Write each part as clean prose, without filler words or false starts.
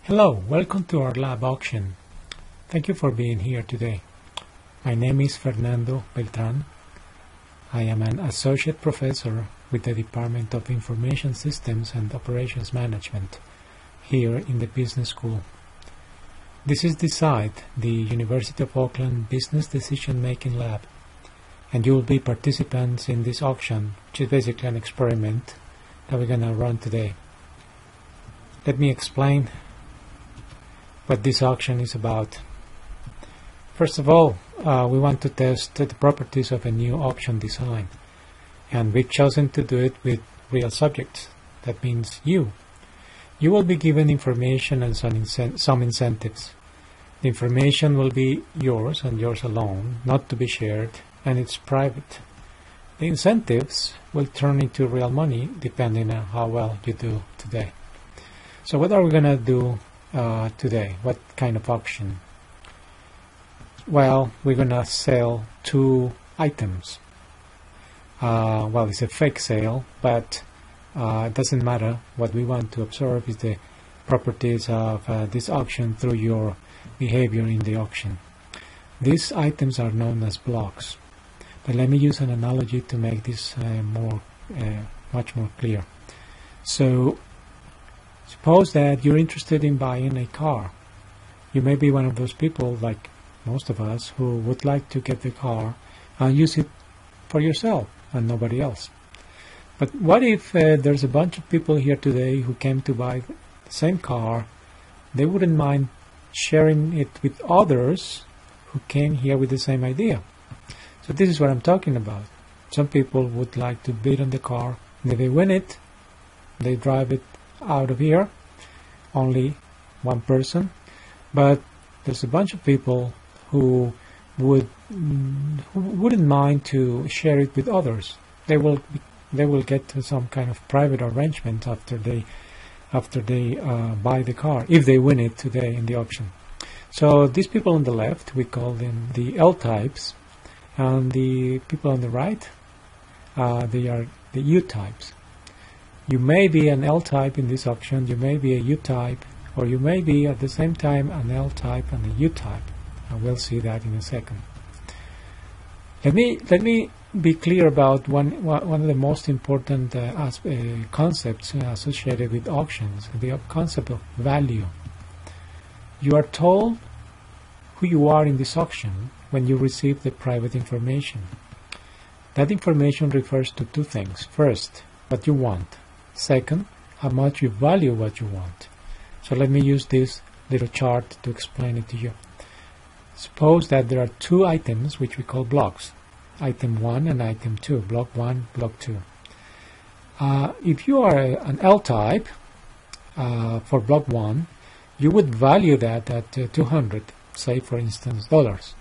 Hello, welcome to our lab auction. Thank you for being here today. My name is Fernando Beltran. I am an associate professor with the Department of Information Systems and Operations Management here in the Business School. This is the site, the University of Auckland Business Decision Making Lab, and you will be participants in this auction, which is basically an experiment that we're going to run today. Let me explain what this auction is about. First of all, we want to test the properties of a new auction design, and we've chosen to do it with real subjects. That means you. You will be given information and some incentives. The information will be yours and yours alone, not to be shared, and it's private. The incentives will turn into real money depending on how well you do today. So what are we going to do today? What kind of auction? Well, we're going to sell two items. Well, it's a fake sale, but it doesn't matter. What we want to observe is the properties of this auction through your behavior in the auction. These items are known as blocks, but let me use an analogy to make this much more clear. So suppose that you're interested in buying a car. You may be one of those people, like most of us, who would like to get the car and use it for yourself and nobody else. But what if there's a bunch of people here today who came to buy the same car? They wouldn't mind sharing it with others who came here with the same idea. So this is what I'm talking about. Some people would like to bid on the car, and if they win it, they drive it out of here, only one person. But there's a bunch of people who wouldn't mind to share it with others. They will get to some kind of private arrangement after they buy the car, if they win it today in the auction. So these people on the left, we call them the L types, and the people on the right, they are the U types. You may be an L type in this auction, you may be a U type, or you may be at the same time an L type and a U type. And we'll see that in a second. Let me be clear about one of the most important concepts associated with auctions, the concept of value. You are told who you are in this auction when you receive the private information. That information refers to two things. First, what you want. Second, how much you value what you want. So let me use this little chart to explain it to you. Suppose that there are two items which we call blocks. Item 1 and item 2. Block 1, block 2. If you are an L type for block 1, you would value that at 200, say for instance dollars.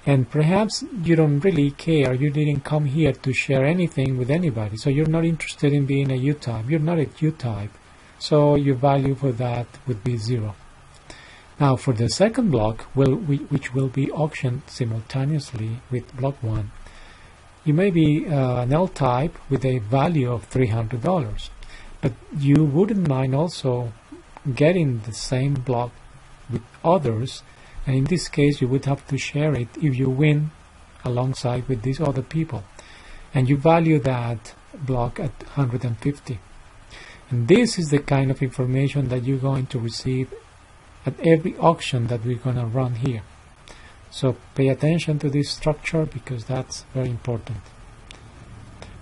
And perhaps you don't really care, you didn't come here to share anything with anybody, so you're not interested in being a U type. You're not a U type, so your value for that would be 0. Now for the second block, which will be auctioned simultaneously with block 1, you may be an L type with a value of $300, but you wouldn't mind also getting the same block with others, and in this case you would have to share it if you win alongside with these other people, and you value that block at 150. And this is the kind of information that you're going to receive at every auction that we're going to run here. So pay attention to this structure because that's very important.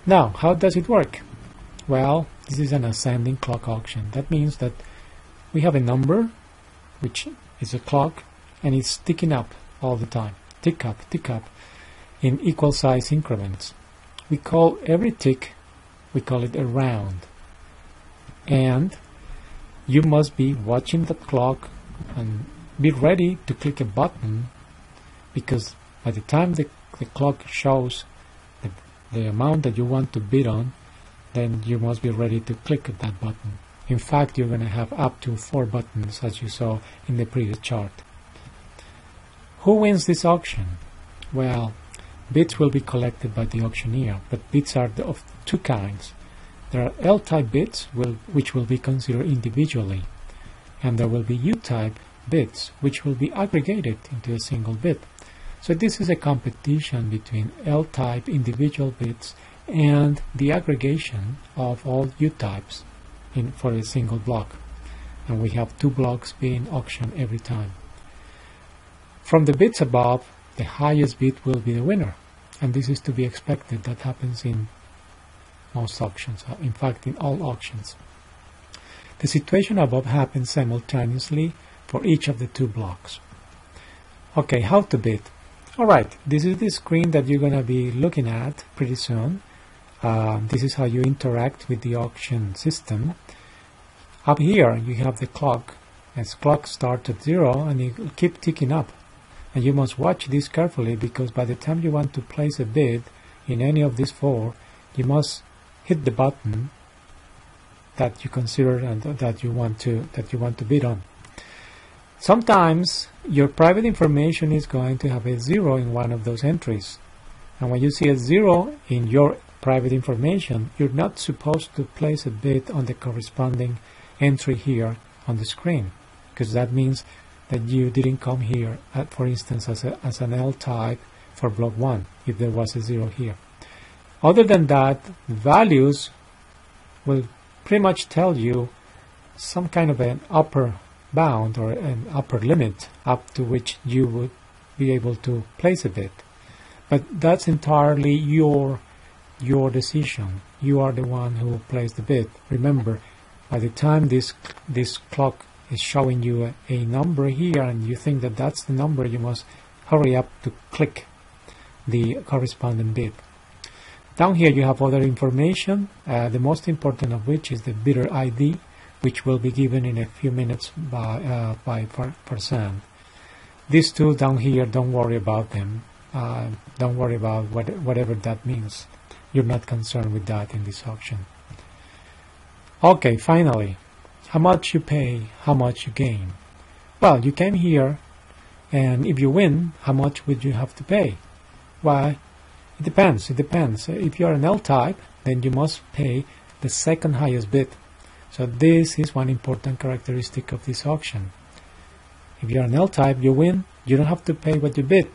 Now, how does it work? Well, this is an ascending clock auction. That means that we have a number, which is a clock, and it's ticking up all the time. Tick up, in equal size increments. We call every tick, we call it a round. And you must be watching the clock and be ready to click a button, because by the time the clock shows the amount that you want to bid on, then you must be ready to click that button. In fact, you're going to have up to 4 buttons, as you saw in the previous chart. Who wins this auction? Well, bids will be collected by the auctioneer, but bids are of two kinds. There are L-type bids, which will be considered individually, and there will be U-type bits which will be aggregated into a single bit. So this is a competition between L-type individual bits and the aggregation of all U-types for a single block. And we have 2 blocks being auctioned every time. From the bits above, the highest bit will be the winner. And this is to be expected. That happens in most auctions, in fact in all auctions. The situation above happens simultaneously for each of the 2 blocks. Okay, how to bid? Alright, this is the screen that you're going to be looking at pretty soon. This is how you interact with the auction system. Up here you have the clock. As clock starts at 0 and you keep ticking up. And you must watch this carefully, because by the time you want to place a bid in any of these 4, you must hit the button that you consider and that you want to bid on. Sometimes your private information is going to have a 0 in one of those entries. And when you see a 0 in your private information, you're not supposed to place a bid on the corresponding entry here on the screen, because that means that you didn't come here, for instance, as an L-type for block 1, if there was a 0 here. Other than that, values will pretty much tell you some kind of an upper bound or an upper limit up to which you would be able to place a bid. But that's entirely your decision. You are the one who placed the bid. Remember, by the time this clock is showing you a number here and you think that that's the number, you must hurry up to click the corresponding bid. Down here you have other information, the most important of which is the bidder ID, which will be given in a few minutes by Farsan. These 2 down here, don't worry about them. Don't worry about whatever that means. You're not concerned with that in this auction. Okay, finally, how much you pay, how much you gain. Well, you came here, and if you win, how much would you have to pay? Well, it depends. If you're an L-type, then you must pay the second highest bid. So this is one important characteristic of this auction. If you're an L-type, you win, you don't have to pay what you bid.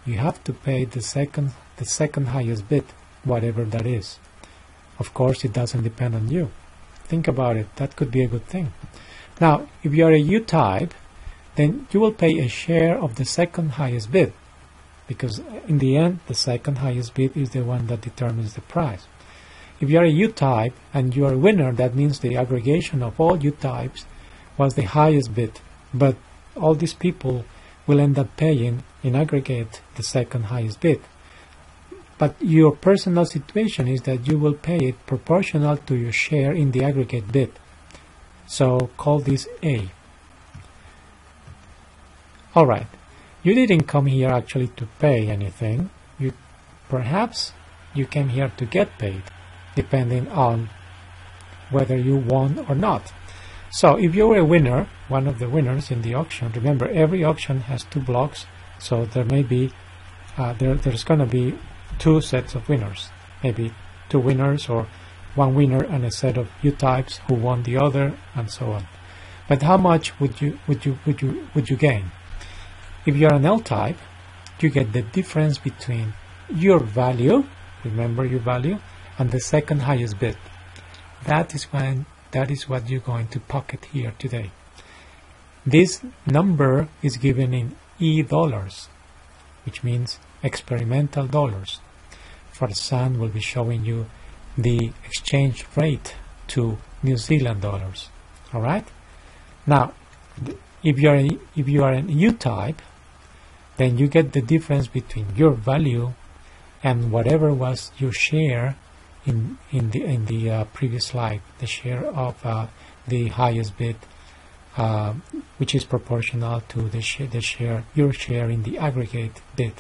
You have to pay the second highest bid, whatever that is. Of course, it doesn't depend on you. Think about it. That could be a good thing. Now, if you are a U-type, then you will pay a share of the second highest bid, because in the end, the second highest bid is the one that determines the price. If you are a U-type and you are a winner, that means the aggregation of all U-types was the highest bid, but all these people will end up paying in aggregate the second highest bid. But your personal situation is that you will pay it proportional to your share in the aggregate bid. So call this A. Alright, you didn't come here actually to pay anything. Perhaps you came here to get paid, depending on whether you won or not. So if you were a winner, one of the winners in the auction, remember every auction has 2 blocks, so there may be there's going to be 2 sets of winners, maybe 2 winners or 1 winner and a set of U-types who won the other, and so on. But how much would you gain? If you are an L-type, you get the difference between your value, remember your value, and the second highest bid. That is what you're going to pocket here today. This number is given in $, which means experimental dollars. Farsan will be showing you the exchange rate to New Zealand dollars. All right. Now, if you are an U-type, then you get the difference between your value and whatever was your share in the previous slide, the share of the highest bid, which is proportional to your share in the aggregate bid.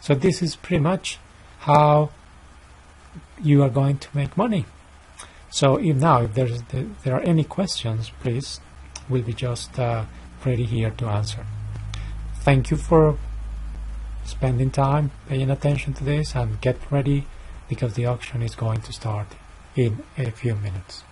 So this is pretty much how you are going to make money. So if there are any questions, please, we'll be just ready here to answer. Thank you for spending time paying attention to this, and get ready because the auction is going to start in a few minutes.